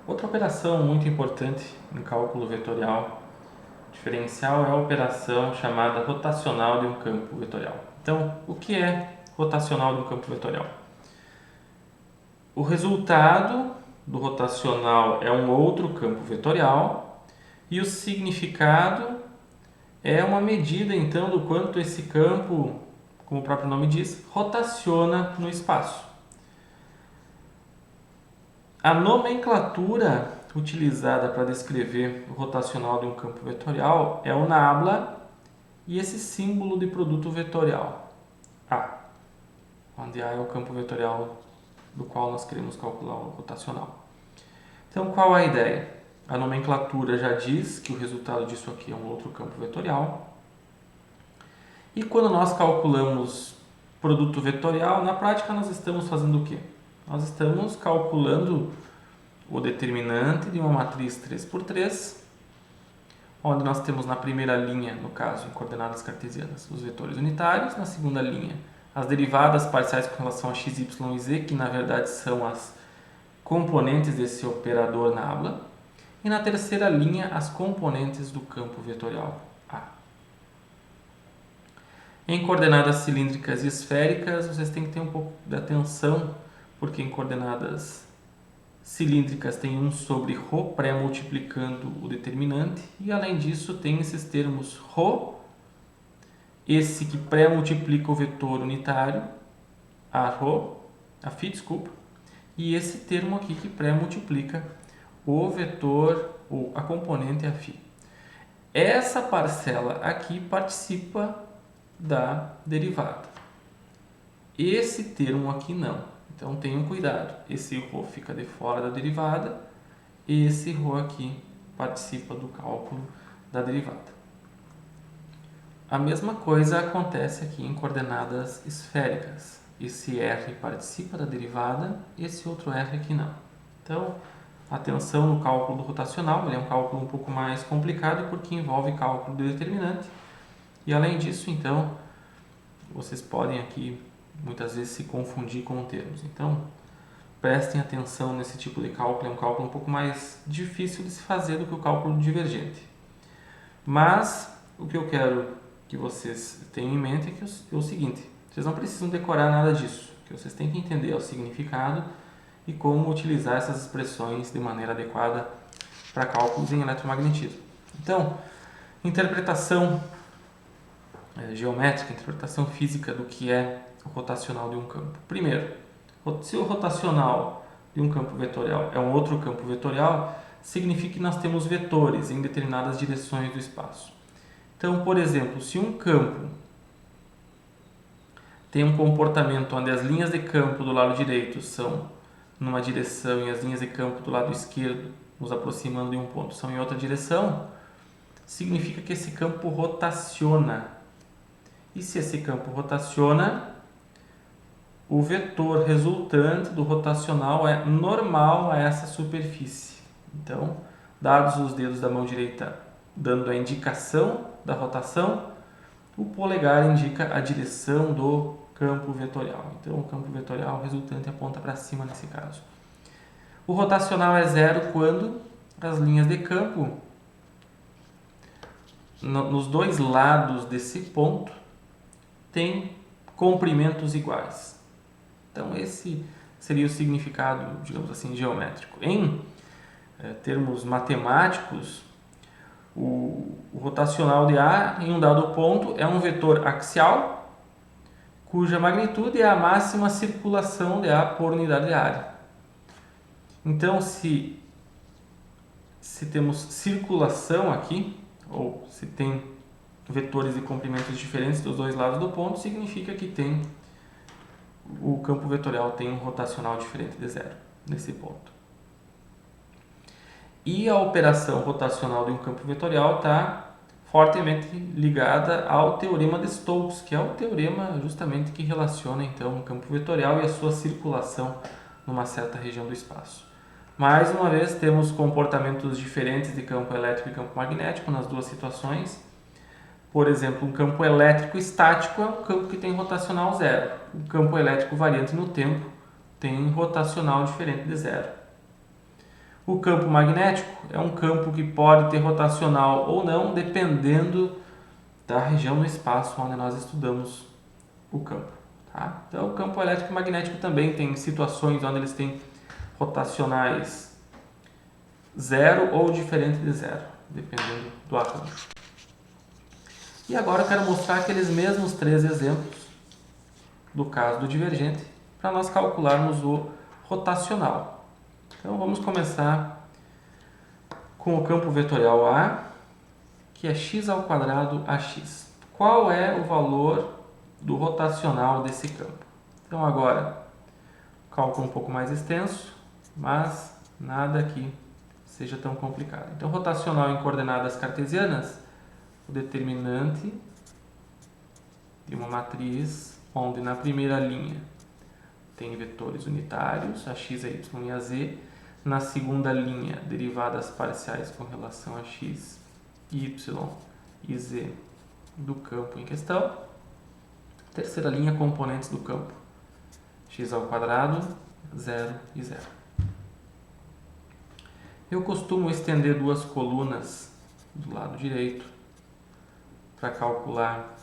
Outra operação muito importante em cálculo vetorial diferencial é a operação chamada rotacional de um campo vetorial. Então, o que é rotacional de um campo vetorial? O resultado do rotacional é um outro campo vetorial e o significado é uma medida então do quanto esse campo, como o próprio nome diz, rotaciona no espaço. A nomenclatura utilizada para descrever o rotacional de um campo vetorial é o nabla e esse símbolo de produto vetorial, A, onde A é o campo vetorial do qual nós queremos calcular o rotacional. Então, qual é a ideia? A nomenclatura já diz que o resultado disso aqui é um outro campo vetorial. E quando nós calculamos produto vetorial, na prática nós estamos fazendo o quê? Nós estamos calculando o determinante de uma matriz 3x3, onde nós temos na primeira linha, no caso, em coordenadas cartesianas, os vetores unitários, na segunda linha, as derivadas parciais com relação a x, y e z, que na verdade são as componentes desse operador nabla, e na terceira linha, as componentes do campo vetorial A. Em coordenadas cilíndricas e esféricas, vocês têm que ter um pouco de atenção, porque em coordenadas cilíndricas tem 1 sobre ρ pré-multiplicando o determinante, e além disso tem esses termos ρ, esse que pré-multiplica o vetor unitário, φ, desculpa, e esse termo aqui que pré-multiplica o vetor, ou a componente φ. Essa parcela aqui participa da derivada. Esse termo aqui não. Então tenham cuidado. Esse ρ fica de fora da derivada e esse ρ aqui participa do cálculo da derivada. A mesma coisa acontece aqui em coordenadas esféricas. Esse R participa da derivada, esse outro R aqui não. Então, atenção no cálculo do rotacional, ele é um cálculo um pouco mais complicado porque envolve cálculo do determinante. E além disso, então, vocês podem aqui muitas vezes se confundir com termos. Então, prestem atenção nesse tipo de cálculo, é um cálculo um pouco mais difícil de se fazer do que o cálculo divergente. Mas, o que eu quero que vocês tenham em mente é o seguinte, vocês não precisam decorar nada disso, o que vocês têm que entender é o significado e como utilizar essas expressões de maneira adequada para cálculos em eletromagnetismo. Então, interpretação geométrica, interpretação física do que é o rotacional de um campo. Primeiro, se o rotacional de um campo vetorial é um outro campo vetorial, significa que nós temos vetores em determinadas direções do espaço. Então, por exemplo, se um campo tem um comportamento onde as linhas de campo do lado direito são numa direção e as linhas de campo do lado esquerdo, nos aproximando de um ponto, são em outra direção, significa que esse campo rotaciona. E se esse campo rotaciona, o vetor resultante do rotacional é normal a essa superfície. Então, dados os dedos da mão direita dando a indicação da rotação, o polegar indica a direção do campo vetorial. Então, o campo vetorial resultante aponta para cima nesse caso. O rotacional é zero quando as linhas de campo, nos dois lados desse ponto, têm comprimentos iguais. Então, esse seria o significado, digamos assim, geométrico. Em termos matemáticos, o rotacional de A em um dado ponto é um vetor axial, cuja magnitude é a máxima circulação de A por unidade de área. Então, se temos circulação aqui, ou se tem vetores e comprimentos diferentes dos dois lados do ponto, significa que o campo vetorial tem um rotacional diferente de zero, nesse ponto. E a operação rotacional de um campo vetorial está fortemente ligada ao teorema de Stokes, que é o teorema justamente que relaciona então um campo vetorial e a sua circulação numa certa região do espaço. Mais uma vez, temos comportamentos diferentes de campo elétrico e campo magnético nas duas situações. Por exemplo, um campo elétrico estático é um campo que tem rotacional zero. Um campo elétrico variante no tempo tem rotacional diferente de zero. O campo magnético é um campo que pode ter rotacional ou não, dependendo da região no espaço onde nós estudamos o campo. Tá? Então, o campo elétrico e magnético também tem situações onde eles têm rotacionais zero ou diferente de zero, dependendo do arranjo. E agora eu quero mostrar aqueles mesmos 3 exemplos do caso do divergente para nós calcularmos o rotacional. Então vamos começar com o campo vetorial A, que é x² ax. Qual é o valor do rotacional desse campo? Então agora, cálculo um pouco mais extenso, mas nada aqui seja tão complicado. Então, rotacional em coordenadas cartesianas, o determinante de uma matriz onde na primeira linha tem vetores unitários, a x, a y e a z. Na segunda linha, derivadas parciais com relação a x, y e z do campo em questão. Terceira linha, componentes do campo, x², 0 e 0. Eu costumo estender 2 colunas do lado direito para calcular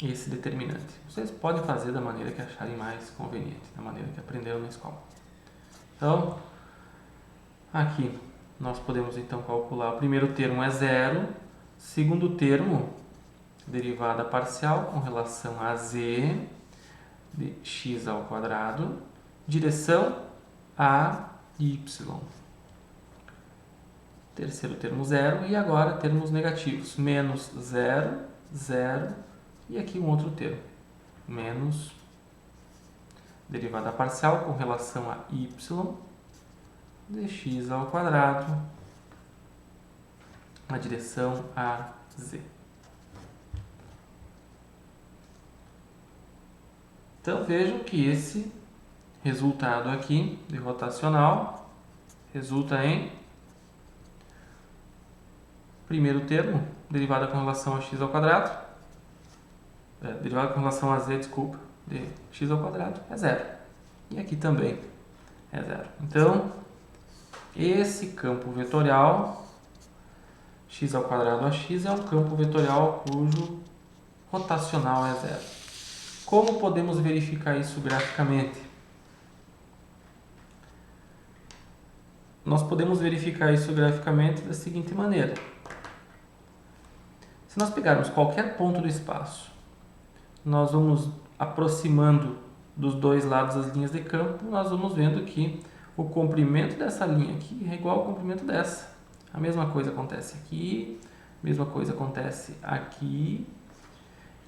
esse determinante. Vocês podem fazer da maneira que acharem mais conveniente, da maneira que aprenderam na escola. Então, aqui nós podemos então calcular. O primeiro termo é 0, segundo termo, derivada parcial com relação a z de x², direção a y. Terceiro termo 0 e agora termos negativos, menos 0, 0 e aqui um outro termo, menos derivada parcial com relação a y de x², na direção a z. Então vejam que esse resultado aqui de rotacional resulta em primeiro termo, derivada com relação a x², derivada com relação a z, desculpa, de x² é 0. E aqui também é 0. Então, esse campo vetorial, x² ax, é um campo vetorial cujo rotacional é 0. Como podemos verificar isso graficamente? Nós podemos verificar isso graficamente da seguinte maneira. Se nós pegarmos qualquer ponto do espaço, nós vamos aproximando dos dois lados das linhas de campo, nós vamos vendo que o comprimento dessa linha aqui é igual ao comprimento dessa. A mesma coisa acontece aqui, a mesma coisa acontece aqui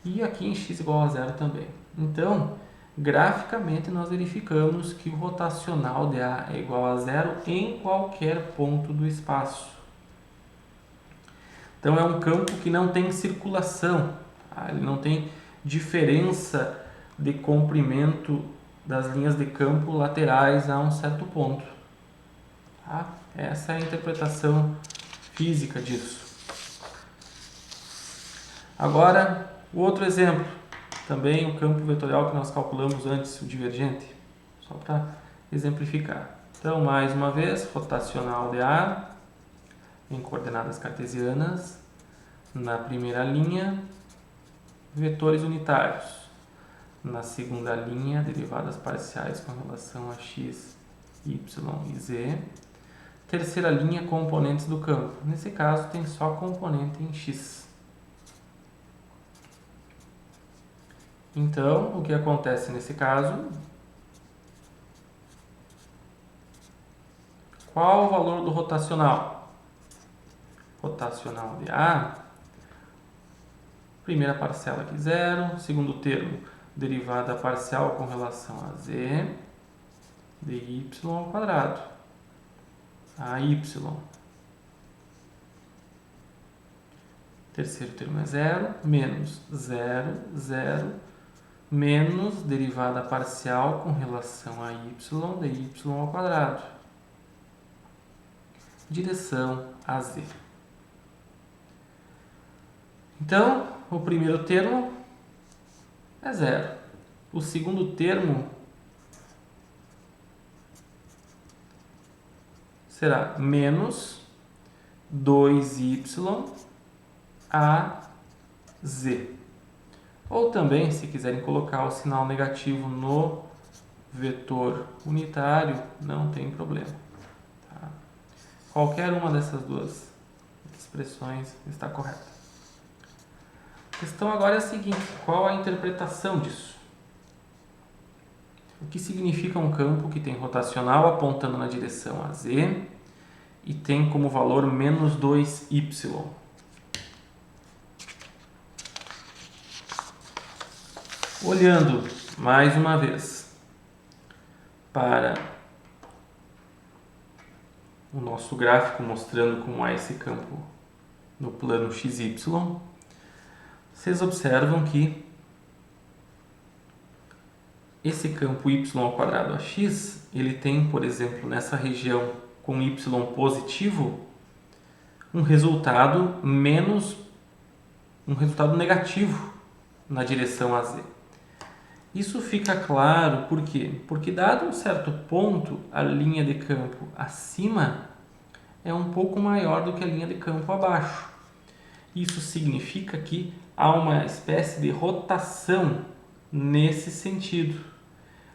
e aqui em x igual a 0 também. Então, graficamente nós verificamos que o rotacional de A é igual a 0 em qualquer ponto do espaço. Então é um campo que não tem circulação, ele não tem diferença de comprimento das linhas de campo laterais a um certo ponto. Essa é a interpretação física disso. Agora, o outro exemplo, também o campo vetorial que nós calculamos antes, o divergente, só para exemplificar. Então, mais uma vez, rotacional de A em coordenadas cartesianas, na primeira linha, vetores unitários. Na segunda linha, derivadas parciais com relação a x, y e z. Terceira linha, componentes do campo. Nesse caso, tem só componente em x. Então, o que acontece nesse caso? Qual o valor do rotacional? Rotacional de A, primeira parcela aqui 0, segundo termo, derivada parcial com relação a z de y ao quadrado, a y. Terceiro termo é 0, menos 0, 0, menos derivada parcial com relação a y de y ao quadrado, direção a z. Então, o primeiro termo é 0. O segundo termo será menos 2y AZ. Ou também, se quiserem colocar o sinal negativo no vetor unitário, não tem problema. Tá? Qualquer uma dessas duas expressões está correta. A questão agora é a seguinte: qual a interpretação disso? O que significa um campo que tem rotacional apontando na direção AZ e tem como valor menos 2y? Olhando mais uma vez para o nosso gráfico mostrando como é esse campo no plano XY, vocês observam que esse campo y ao quadrado ax, ele tem, por exemplo, nessa região com y positivo, um resultado negativo na direção AZ. Isso fica claro por quê? Porque dado um certo ponto, a linha de campo acima é um pouco maior do que a linha de campo abaixo. Isso significa que há uma espécie de rotação nesse sentido.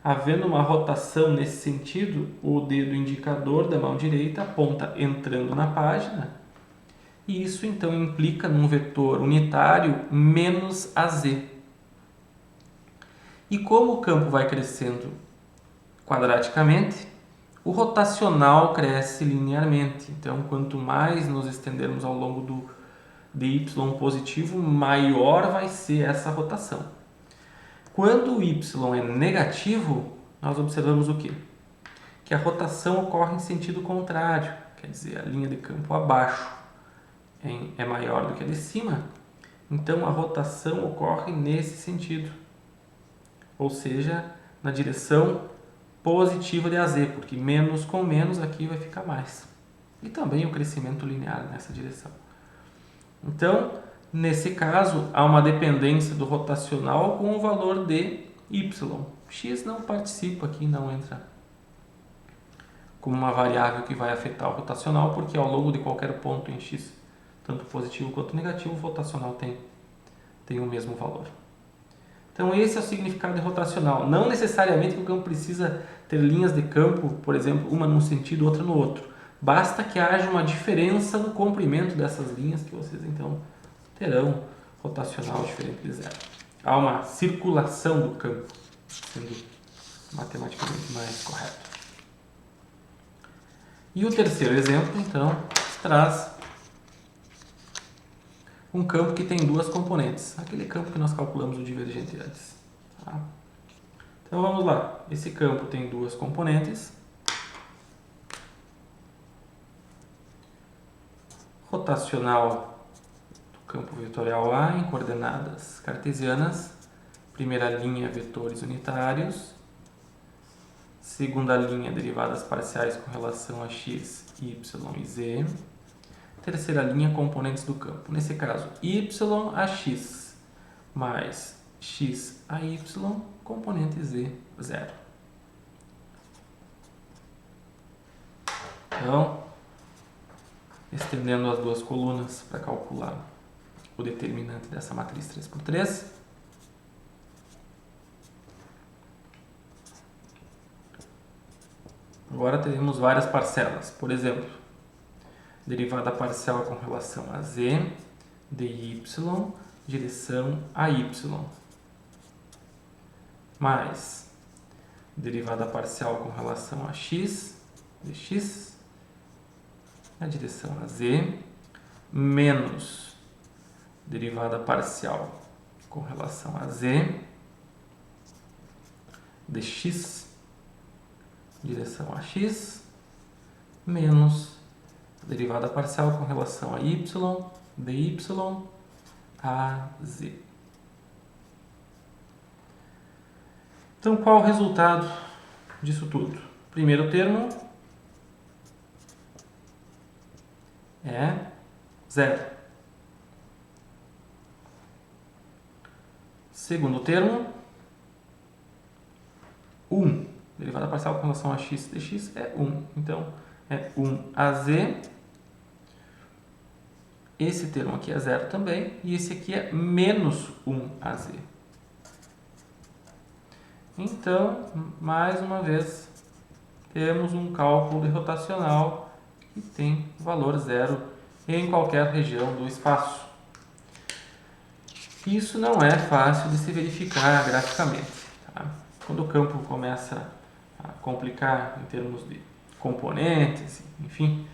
Havendo uma rotação nesse sentido, o dedo indicador da mão direita aponta entrando na página, e isso então implica num vetor unitário menos AZ. E como o campo vai crescendo quadraticamente, o rotacional cresce linearmente. Então, quanto mais nos estendermos ao longo de y positivo, maior vai ser essa rotação. Quando o y é negativo, nós observamos o quê? Que a rotação ocorre em sentido contrário, quer dizer, a linha de campo abaixo é maior do que a de cima, então a rotação ocorre nesse sentido, ou seja, na direção positiva de AZ, porque menos com menos aqui vai ficar mais. E também o crescimento linear nessa direção. Então, nesse caso, há uma dependência do rotacional com o valor de y. X não participa aqui, não entra como uma variável que vai afetar o rotacional, porque ao longo de qualquer ponto em x, tanto positivo quanto negativo, o rotacional tem o mesmo valor. Então esse é o significado de rotacional. Não necessariamente que o campo precisa ter linhas de campo, por exemplo, uma num sentido, outra no outro. Basta que haja uma diferença no comprimento dessas linhas que vocês então terão rotacional diferente de zero. Há uma circulação do campo, sendo matematicamente mais correto. E o terceiro exemplo, então, traz um campo que tem duas componentes, aquele campo que nós calculamos o divergente antes. Tá? Então vamos lá, esse campo tem duas componentes. Rotacional do campo vetorial A em coordenadas cartesianas, primeira linha vetores unitários, segunda linha derivadas parciais com relação a x, y e z, terceira linha componentes do campo, nesse caso y a x mais x a y, componente z, 0. Então, estendendo as duas colunas para calcular o determinante dessa matriz 3×3, agora teremos várias parcelas. Por exemplo, derivada parcial com relação a z de y, direção a y, mais derivada parcial com relação a x de x, na direção a z, menos derivada parcial com relação a z de x, direção a x, menos derivada parcial com relação a y, dy a z. Então, qual o resultado disso tudo? Primeiro termo é 0. Segundo termo, 1. Derivada parcial com relação a x dx é 1. Então, é 1AZ. Esse termo aqui é zero também, e esse aqui é menos 1AZ. Então, mais uma vez, temos um cálculo rotacional que tem valor zero em qualquer região do espaço. Isso não é fácil de se verificar graficamente. Tá? Quando o campo começa a complicar em termos de componentes, enfim,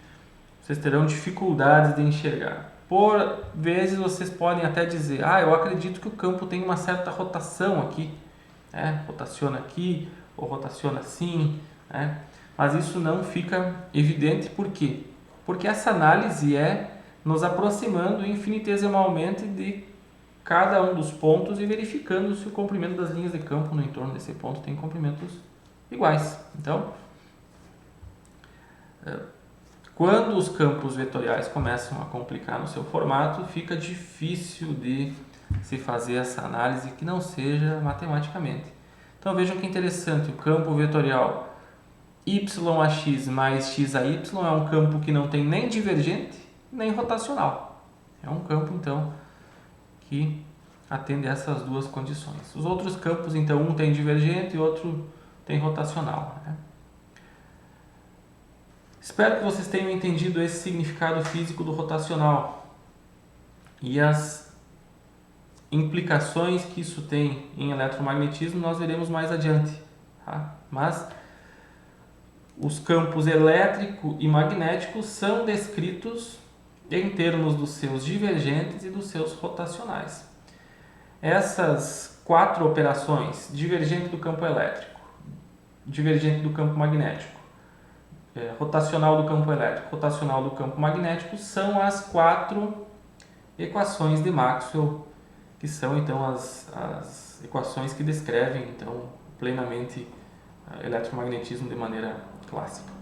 vocês terão dificuldades de enxergar. Por vezes vocês podem até dizer, eu acredito que o campo tem uma certa rotação aqui, né? Rotaciona aqui ou rotaciona assim, né? Mas isso não fica evidente. Por quê? Porque essa análise é nos aproximando infinitesimalmente de cada um dos pontos e verificando se o comprimento das linhas de campo no entorno desse ponto tem comprimentos iguais. Então, quando os campos vetoriais começam a complicar no seu formato, fica difícil de se fazer essa análise que não seja matematicamente. Então vejam que interessante, o campo vetorial y/x mais x/y é um campo que não tem nem divergente nem rotacional. É um campo, então, que atende a essas duas condições. Os outros campos, então, um tem divergente e outro tem rotacional, né? Espero que vocês tenham entendido esse significado físico do rotacional e as implicações que isso tem em eletromagnetismo nós veremos mais adiante, tá? Mas os campos elétrico e magnético são descritos em termos dos seus divergentes e dos seus rotacionais. Essas 4 operações, divergente do campo elétrico, divergente do campo magnético, rotacional do campo elétrico, rotacional do campo magnético, são as 4 equações de Maxwell, que são então as equações que descrevem então plenamente eletromagnetismo de maneira clássica.